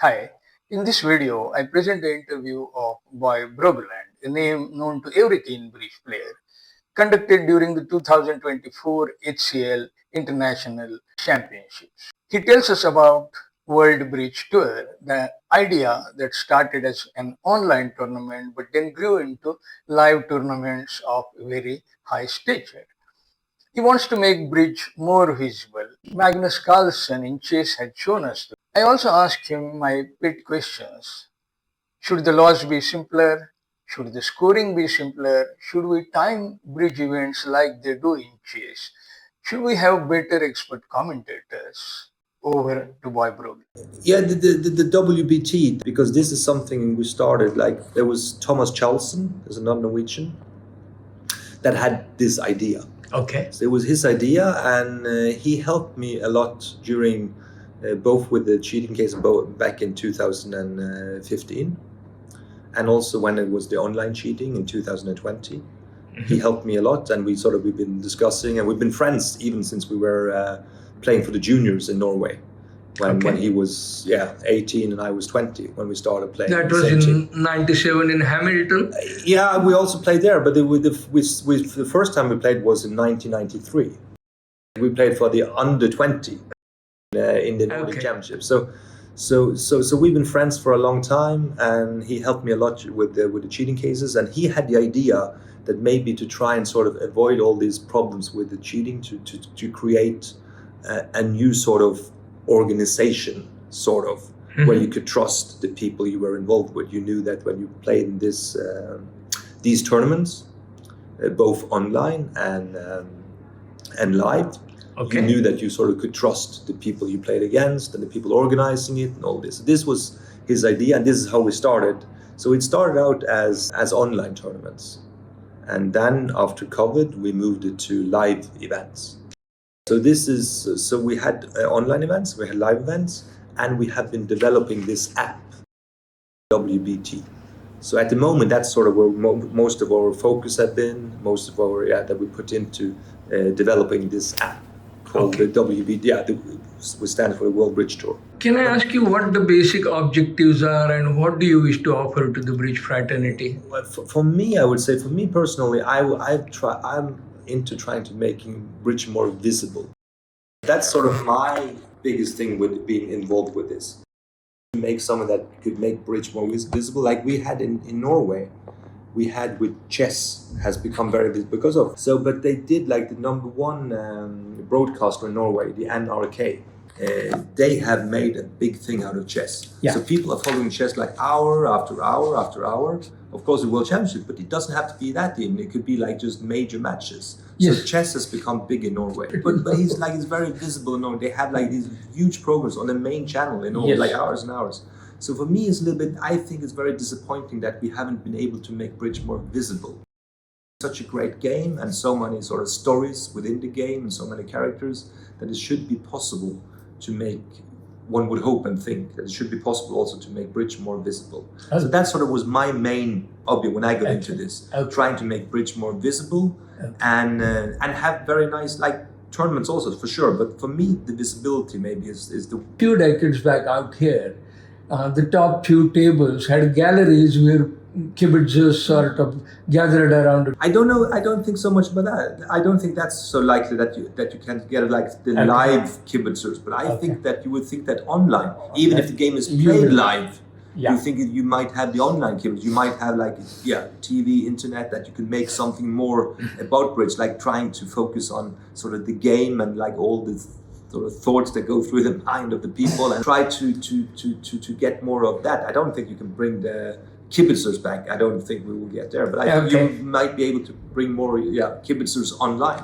Hi, in this video, I present the interview of Boye Brogeland, a name known to every keen bridge player, conducted during the 2024 HCL International Championships. He tells us about World Bridge Tour, the idea that started as an online tournament but then grew into live tournaments of very high stature. He wants to make bridge more visible. Magnus Carlsen in chess had shown us. I also asked him my pet questions. Should the laws be simpler? Should the scoring be simpler? Should we time bridge events like they do in chess? Should we have better expert commentators? Over to Boye Brogeland. Yeah, the WBT, because this is something we started, like there was Thomas Charlsen, there's another Norwegian, that had this idea. Okay. So it was his idea, and he helped me a lot during both with the cheating case back in 2015, and also when it was the online cheating in 2020. He helped me a lot, and we've been discussing, and we've been friends even since we were playing for the juniors in Norway. When he was 18 and I was 20 when we started playing. That was in 97 in Hamilton? Yeah, we also played there, but the first time we played was in 1993. We played for the under 20 in the Nordic Championship. So we've been friends for a long time, and he helped me a lot with the cheating cases, and he had the idea that maybe to try and sort of avoid all these problems with the cheating, to create a new sort of organization, where you could trust the people you were involved with. You knew that when you played in these tournaments, both online and live, you knew that you sort of could trust the people you played against and the people organizing it and all this. This was his idea, and this is how we started. So it started out as online tournaments, and then after COVID, we moved it to live events. So we had online events, we had live events, and we have been developing this app, WBT. So at the moment, that's sort of where most of our focus had been, that we put into developing this app called the WBT. We stand for the World Bridge Tour. Can I ask you what the basic objectives are and what do you wish to offer to the bridge fraternity? For me, I would say, for me personally, I'm into trying to making bridge more visible. That's sort of my biggest thing with being involved with this. Make something that could make bridge more visible, like we had in Norway. We had with chess has become very visible because of but they did like the number one broadcaster in Norway, the NRK. They have made a big thing out of chess. Yeah. So people are following chess like hour after hour after hour. Of course, the World Championship, but it doesn't have to be that even. It could be like just major matches. Yes. So chess has become big in Norway. But he's very visible in Norway. They have like these huge programs on the main channel in Norway, like hours and hours. So for me, it's a little bit, I think it's very disappointing that we haven't been able to make bridge more visible. Such a great game and so many sort of stories within the game and so many characters that it should be possible to make, one would hope and think that it should be possible also to make bridge more visible. So that sort of was my main object when I got into this, trying to make bridge more visible and have very nice tournaments also for sure. But for me, the visibility maybe is the... Few decades back out here, the top few tables had galleries where kibitzers sort of gathered around it. I don't know. I don't think so much about that. I don't think that's so likely that you can get like the live kibitzers. But I think that you would think that online, even if the game is played live, you think you might have the online kibitzers. You might have TV, internet, that you can make something more about bridge, like trying to focus on sort of the game and like all the sort of thoughts that go through the mind of the people, and try to get more of that. I don't think you can bring the kibitzers back. I don't think we will get there, but I think you might be able to bring more kibitzers online.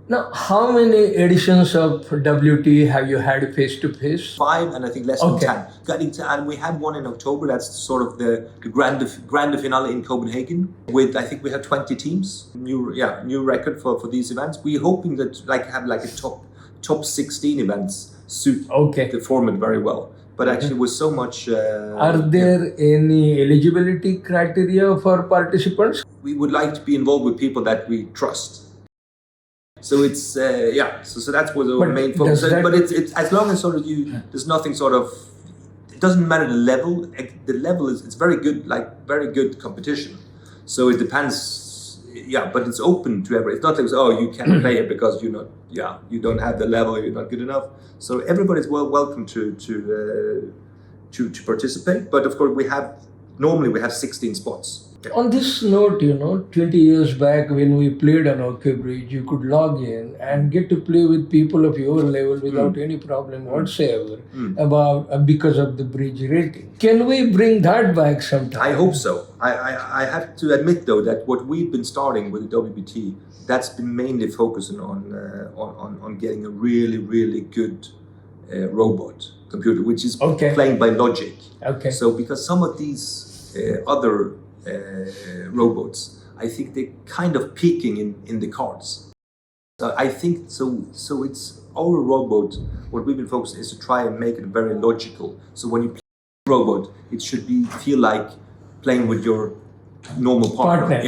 Now, how many editions of WT have you had face to face? 5, and I think less than 10. And we had one in October. That's sort of the grande finale in Copenhagen. With, I think we have 20 teams. New record for these events. We're hoping that have a top 16 events suit the format very well. But actually, with so much... Are there any eligibility criteria for participants? We would like to be involved with people that we trust. So it's, so that's what the main focus is. But it's as long as sort of there's nothing sort of... doesn't matter the level. The level is it's very good, like very good competition. So it depends. Yeah, but it's open to everybody. It's not like you can't play it because you're not. Yeah, you don't have the level. You're not good enough. So everybody's welcome to participate. But of course, normally we have 16 spots. On this note, 20 years back when we played on OK Bridge, you could log in and get to play with people of your level without any problem whatsoever because of the bridge rating. Can we bring that back sometime? I hope so. I have to admit though that what we've been starting with the WBT, that's been mainly focusing on getting a really, really good robot computer, which is playing by logic. Okay. So because some of these other robots, I think they're kind of peaking in the cards. So I think so it's our robot, what we've been focusing is to try and make it very logical. So when you play a robot, it should feel like playing with your normal partner.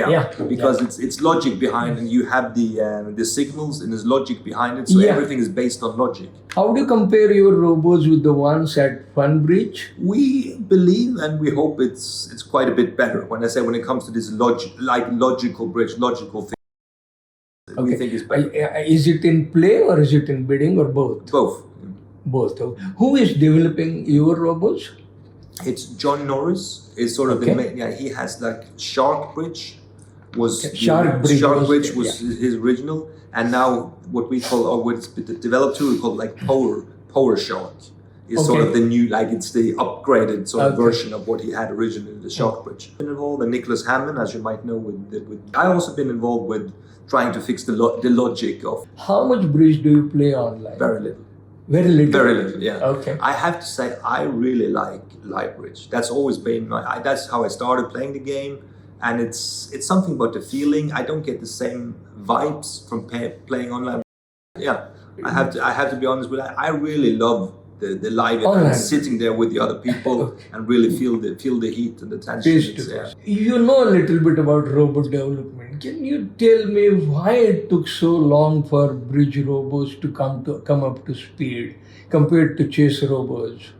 Because it's logic behind, and you have the signals and there's logic behind it, so everything is based on logic. How do you compare your robots with the ones at Fun Bridge? We believe and we hope it's quite a bit better. When it comes to this logical bridge, logical thing, we think it's better. Is it in play or is it in bidding or both? Both. Who is developing your robots? It's John Norris. Is sort of the main. Yeah, he has like Shark Bridge was his original, and now what we call, or what's been developed to, we call like Power Shark. Is sort of the new, like it's the upgraded sort of version of what he had originally, the Shark Bridge. Been involved, and Nicholas Hammond, as you might know, I also been involved with trying to fix the logic of. How much bridge do you play online? Very little. Very little? Very little, yeah. Okay. I have to say, I really like live bridge. That's always been that's how I started playing the game, and it's something about the feeling. I don't get the same vibes from playing online. Yeah, I have to be honest with that. I really love the live event, sitting there with the other people and really feel the heat and the tension. You know a little bit about robot development. Can you tell me why it took so long for bridge robots to come up to speed compared to chess robots?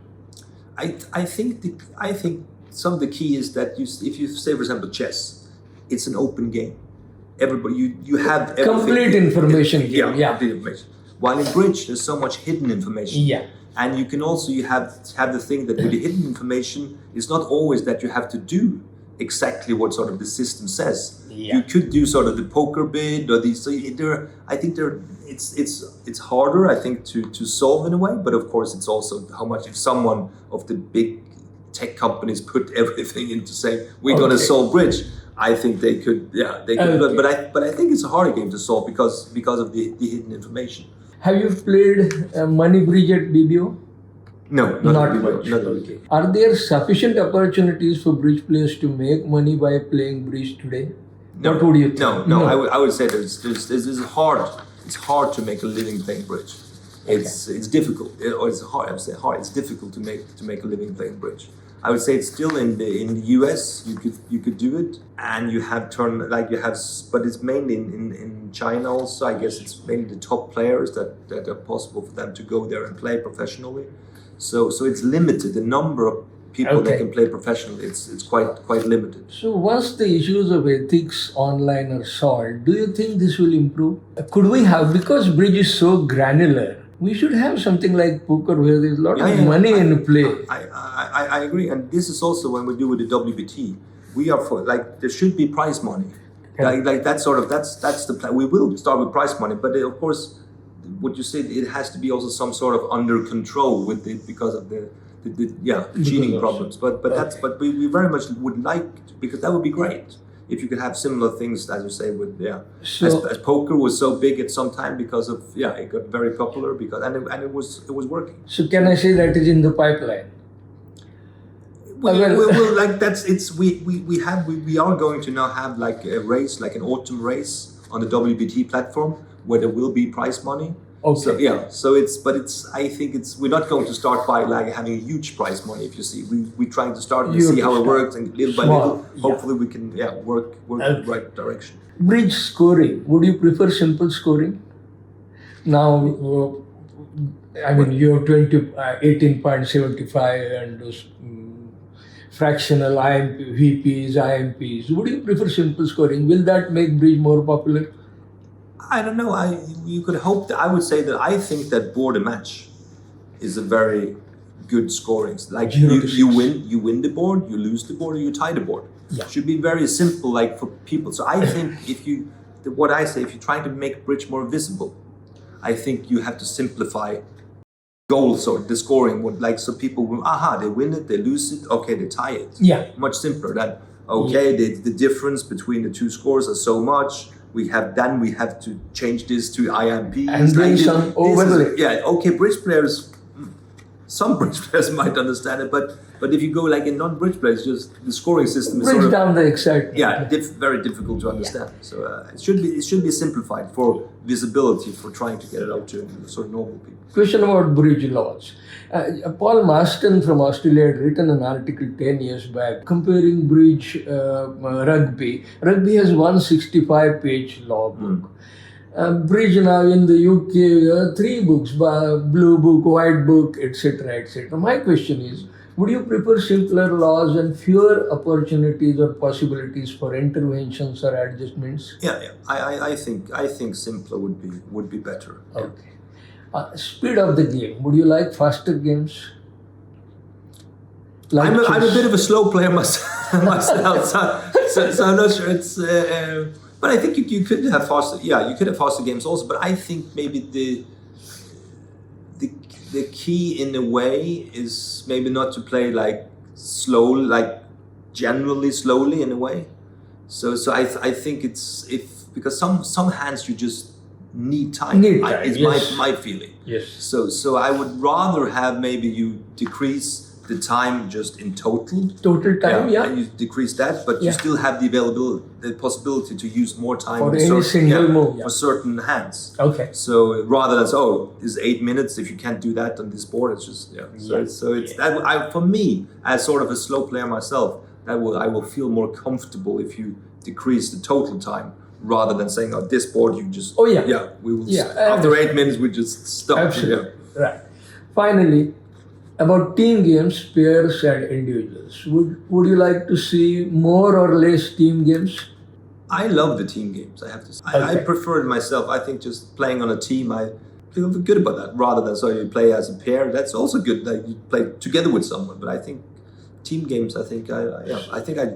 I think some of the key is that if you say, for example, chess, it's an open game. Everybody, you have everything. Complete information game. Complete information. While in bridge, there's so much hidden information. Yeah. And you can also have the thing that with the hidden information, it's not always that you have to do exactly what sort of the system says. Yeah. You could do sort of the poker bid or these. So I think it's harder, I think, to solve in a way. But of course, it's also how much if someone of the big tech companies put everything into saying we're going to solve bridge. I think they could. But I think it's a harder game to solve because of the hidden information. Have you played Money Bridge at BBO? No, not much. Okay. Are there sufficient opportunities for bridge players to make money by playing bridge today? No. What would you think? No. I would say it's hard. It's hard to make a living playing bridge. It's difficult. It's hard. I would say hard. It's difficult to make a living playing bridge. I would say it's still in the US. You could do it, and you have but it's mainly in China also. I guess it's mainly the top players that are possible for them to go there and play professionally. So it's limited. The number of people that can play professionally, it's quite limited. So once the issues of ethics online are solved, do you think this will improve? Could we have, because bridge is so granular, we should have something like poker where there's a lot of money in play. I agree, and this is also when we do with the WBT. We are for there should be prize money, like that sort of that's the plan. We will start with prize money, but of course, what you said, it has to be also some sort of under control with it because of the cheating problems. But we very much would like to, because that would be great. If you could have similar things, as you say, with as poker was so big at some time because of it got very popular and it was working. So can I say that is in the pipeline? We are going to now have like a race, like an autumn race on the WBT platform where there will be prize money. Okay. So I think we're not going to start by like having a huge prize money. If you see, we're trying to start to see how it works, and little by little, hopefully we can work in the right direction. Bridge scoring. Would you prefer simple scoring? Now, I mean, you have 18.75 and those fractional IMP, VPs, IMPs. Would you prefer simple scoring? Will that make bridge more popular? I don't know. You could hope that. I would say that I think that board a match is a very good scoring. Like you win the board, you lose the board, or you tie the board. Yeah. It should be very simple, like for people. So I think if you're trying to make bridge more visible, I think you have to simplify goals or the scoring would like so people will they win it, they lose it, okay, they tie it. Yeah. Much simpler than the difference between the two scores are so much. We have to change this to IMP and bring some overlay. Bridge players. Some bridge players might understand it, but if you go like in non-bridge players, just the scoring system is bridge down the excitement. Yeah, very difficult to understand. Yeah. So it should be simplified for visibility, for trying to get it out to sort of normal people. Question about bridge laws. Paul Marston from Australia had written an article 10 years back comparing bridge rugby. Rugby has 165-page law book. Bridge now in the UK, 3 books, blue book, white book, etc., etc. My question is, would you prefer simpler laws and fewer opportunities or possibilities for interventions or adjustments? Yeah. I think simpler would be better. Okay. Speed of the game. Would you like faster games? Like I'm a bit of a slow player myself, so I'm not sure it's. But I think you could have faster. Yeah, you could have faster games also. But I think maybe the key in a way is maybe not to play like slow, like generally slowly in a way. So I think it's because some hands you just need time. It's my feeling. Yes. So I would rather have maybe you decrease the time just in total time, and you decrease that, but you still have the possibility to use more time for any single move for certain hands. Okay. So rather than this is 8 minutes, if you can't do that on this board, it's just that for me as sort of a slow player myself, I will feel more comfortable if you decrease the total time rather than saying this board you just we will after 8 minutes we just stop. Absolutely. Right. Finally, about team games, pairs and individuals. Would you like to see more or less team games? I love the team games, I have to say. Okay. I prefer it myself. I think just playing on a team, I feel good about that. Rather than you play as a pair, that's also good. Like you play together with someone. But I think team games, I think I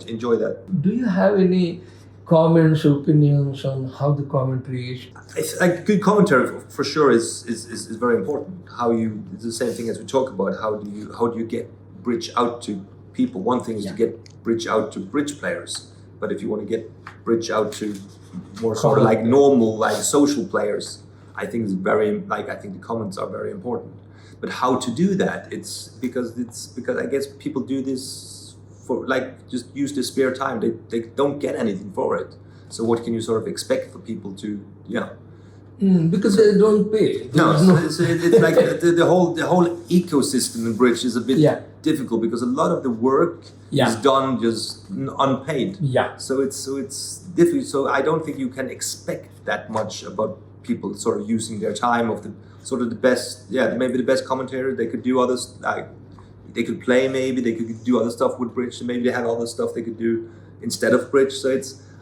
enjoy that. Do you have any comments, opinions on how the commentary is? Like good commentary for sure is very important. It's the same thing as we talk about. How do you get bridge out to people? One thing is to get bridge out to bridge players, but if you want to get bridge out to more sort of like normal, like social players, I think I think the comments are very important. But how to do that? It's because I guess people do this for just use their spare time. They don't get anything for it. So what can you sort of expect for people to because they don't pay. It's like the whole ecosystem in bridge is a bit difficult because a lot of the work is done just unpaid. Yeah. So it's difficult. So I don't think you can expect that much about people sort of using their time of the best. Yeah, maybe the best commentator. They could do others they could play, maybe they could do other stuff with bridge, and maybe they have other stuff they could do instead of bridge. So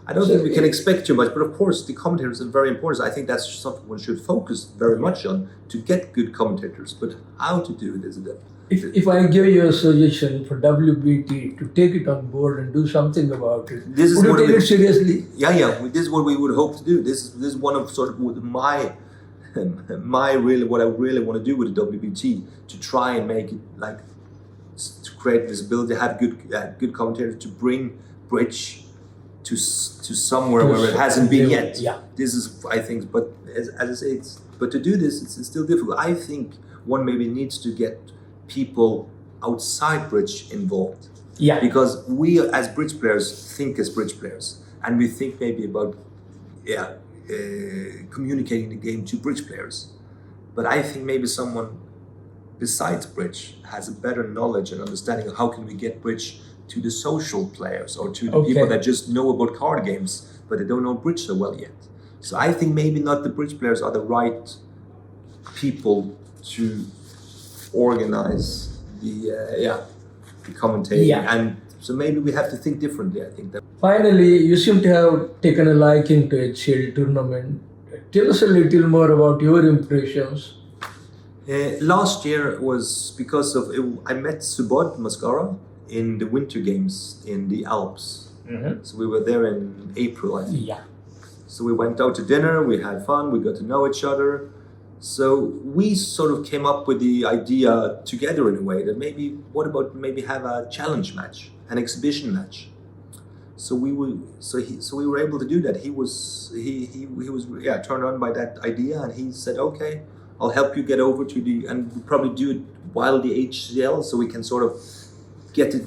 I don't think we can expect too much, but of course the commentators are very important. So I think that's something one should focus very much on to get good commentators. But how to do it is a bit. If I give you a suggestion for WBT to take it on board and do something about it, would you take it seriously? Yeah. This is what we would hope to do. This is one of sort of my what I really want to do with the WBT, to try and make it to create visibility, have good commentators, to bring bridge to somewhere where it hasn't been yet. Yeah. This is, I think, but as I say, but to do this, it's still difficult. I think one maybe needs to get people outside bridge involved. Yeah. Because we as bridge players think as bridge players, and we think maybe about communicating the game to bridge players. But I think maybe someone besides bridge has a better knowledge and understanding of how can we get bridge to the social players or to the people that just know about card games, but they don't know bridge so well yet. So I think maybe not the bridge players are the right people to organize the commentating. Yeah. And so maybe we have to think differently, I think. Finally, you seem to have taken a liking to HCL tournament. Tell us a little more about your impressions. Last year was because of I met Subodh Mascara in the Winter Games in the Alps. Mm-hmm. So we were there in April, I think. Yeah. So we went out to dinner, we had fun, we got to know each other. So we sort of came up with the idea together in a way that what about have a challenge match, an exhibition match. So we were able to do that. He was turned on by that idea, and he said, okay, I'll help you get over to and we'll probably do it while the HCL, so we can sort of get it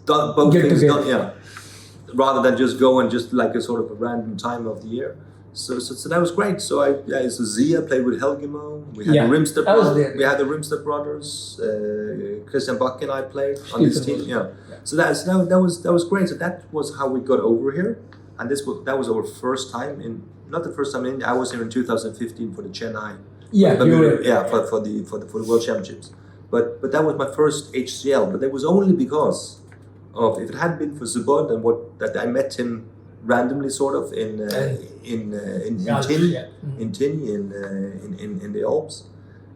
done, both things done, yeah, rather than just go and just like a sort of a random time of the year. So that was great. So so Zia played with Helgemo. We had the Rimstad brothers. We had the Rimstad brothers. Christian Buck and I played on this team. Yeah. So that was great. So that was how we got over here, and that was our first time not the first time in. I was here in 2015 for the Chennai. Yeah, for the World Championships. But that was my first HCL. But that was only because of, if it hadn't been for Subodh and that I met him randomly, sort of in Tignes in the Alps,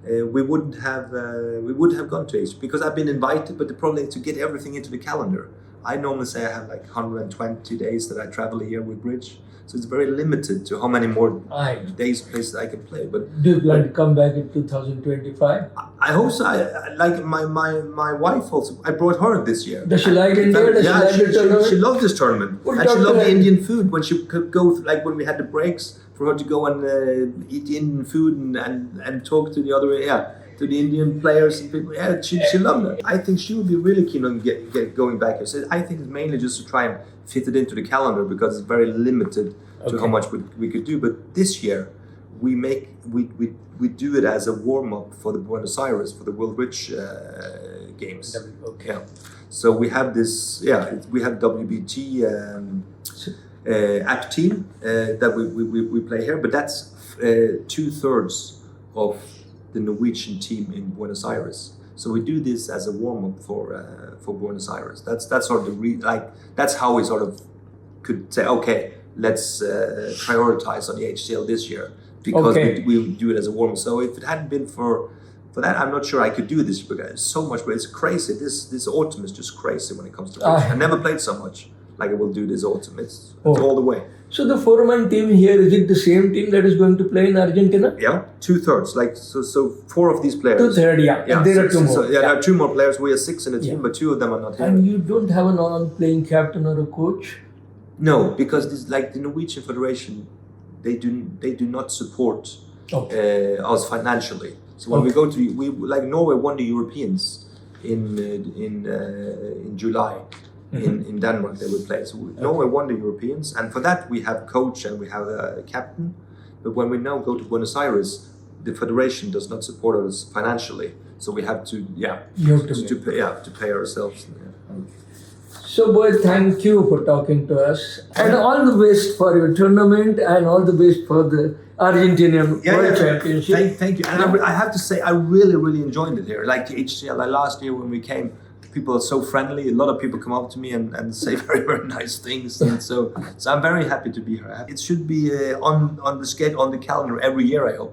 we would have gone to HCL because I've been invited. But the problem is to get everything into the calendar. I normally say I have like 120 days that I travel a year with bridge. So it's very limited to how many more days, places I can play. But do you plan to come back in 2025? I hope so. I like my wife also. I brought her this year. Does she like India? She loved this tournament. And she loved the Indian food. When she could go, like when we had the breaks, for her to go and eat the Indian food and talk to to the Indian players and people. Yeah, she loved it. I think she would be really keen on going back here. So I think it's mainly just to try and fit it into the calendar because it's very limited to how much we could do. But this year we do it as a warm up for the Buenos Aires for the World Bridge Games. Okay. Yeah. So we have this. Yeah, we have WBT app team that we play here, but that's 2/3 of the Norwegian team in Buenos Aires. So we do this as a warm up for Buenos Aires. That's sort of that's how we sort of could say, okay, let's prioritize on the HCL this year because we do it as a warm up. So if it hadn't been for that, I'm not sure I could do this because it's so much. But it's crazy. This autumn is just crazy when it comes to that. I never played so much like I will do this autumn. It's all the way. So the 4-man team here, is it the same team that is going to play in Argentina? Yeah, 2/3. Like so 4 of these players. 2/3, yeah. And there are 2 more. There are 2 more players. We are 6 in the team, but 2 of them are not here. And you don't have a non-playing captain or a coach? No, because this, like the Norwegian Federation, they do not support us financially. So when we go to like Norway won the Europeans in July. In Denmark they would play. So Norway won the Europeans, and for that we have coach and we have a captain. But when we now go to Buenos Aires, the federation does not support us financially, so we have to pay ourselves. Yeah. So Boye, thank you for talking to us, and all the best for your tournament, and all the best for the Argentinian World Championship. Thank you. And I have to say, I really enjoyed it here. Like the HCL, like last year when we came. People are so friendly. A lot of people come up to me and say very nice things, and so I'm very happy to be here. It should be on the schedule, on the calendar every year, I hope.